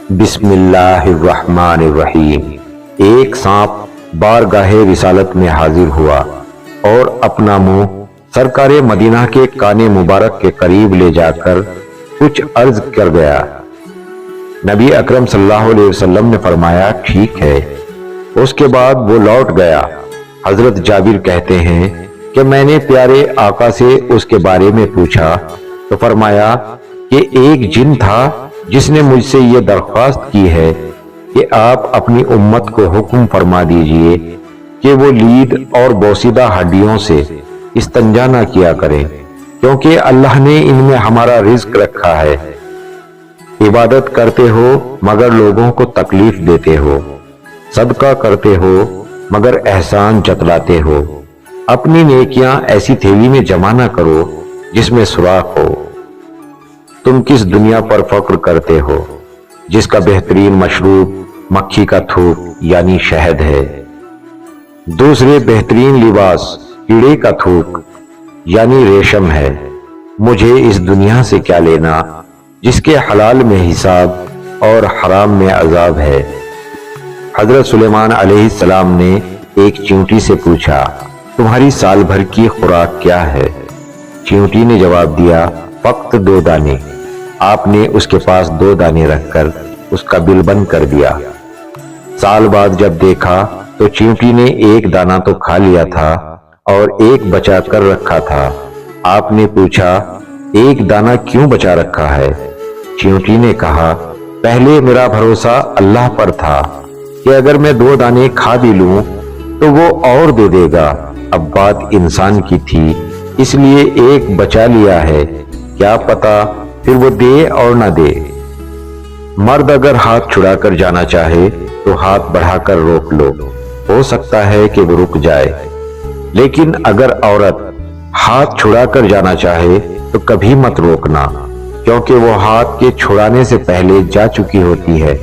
بسم اللہ الرحمن الرحیم۔ ایک سانپ بارگاہ رسالت میں حاضر ہوا اور اپنا منہ سرکار مدینہ کے کان مبارک کے قریب لے جا کر کچھ عرض کر گیا۔ نبی اکرم صلی اللہ علیہ وسلم نے فرمایا ٹھیک ہے۔ اس کے بعد وہ لوٹ گیا۔ حضرت جابر کہتے ہیں کہ میں نے پیارے آقا سے اس کے بارے میں پوچھا تو فرمایا کہ ایک جن تھا جس نے مجھ سے یہ درخواست کی ہے کہ آپ اپنی امت کو حکم فرما دیجئے کہ وہ لید اور بوسیدہ ہڈیوں سے استنجا نہ کیا کریں، کیونکہ اللہ نے ان میں ہمارا رزق رکھا ہے۔ عبادت کرتے ہو مگر لوگوں کو تکلیف دیتے ہو، صدقہ کرتے ہو مگر احسان جتلاتے ہو، اپنی نیکیاں ایسی تھیلی میں جمع نہ کرو جس میں سوراخ ہو۔ تم کس دنیا پر فخر کرتے ہو جس کا بہترین مشروب مکھی کا تھوک یعنی شہد ہے، دوسرے بہترین لباس کیڑے کا تھوک یعنی ریشم ہے۔ مجھے اس دنیا سے کیا لینا جس کے حلال میں حساب اور حرام میں عذاب ہے۔ حضرت سلیمان علیہ السلام نے ایک چیونٹی سے پوچھا تمہاری سال بھر کی خوراک کیا ہے؟ چیونٹی نے جواب دیا فقط 2 دانے۔ آپ نے اس کے پاس 2 دانے رکھ کر اس کا بل بند کر دیا۔ سال بعد جب دیکھا تو چیونٹی نے 1 دانہ تو کھا لیا تھا اور 1 بچا کر رکھا تھا۔ آپ نے پوچھا 1 دانہ کیوں بچا رکھا ہے؟ چیونٹی نے کہا پہلے میرا بھروسہ اللہ پر تھا کہ اگر میں 2 دانے کھا بھی لوں تو وہ اور دے دے گا، اب بات انسان کی تھی اس لیے 1 بچا لیا ہے، کیا پتا پھر وہ دے اور نہ دے۔ مرد اگر ہاتھ چھڑا کر جانا چاہے تو ہاتھ بڑھا کر روک لو، ہو سکتا ہے کہ وہ رک جائے، لیکن اگر عورت ہاتھ چھڑا کر جانا چاہے تو کبھی مت روکنا، کیونکہ وہ ہاتھ کے چھڑانے سے پہلے جا چکی ہوتی ہے۔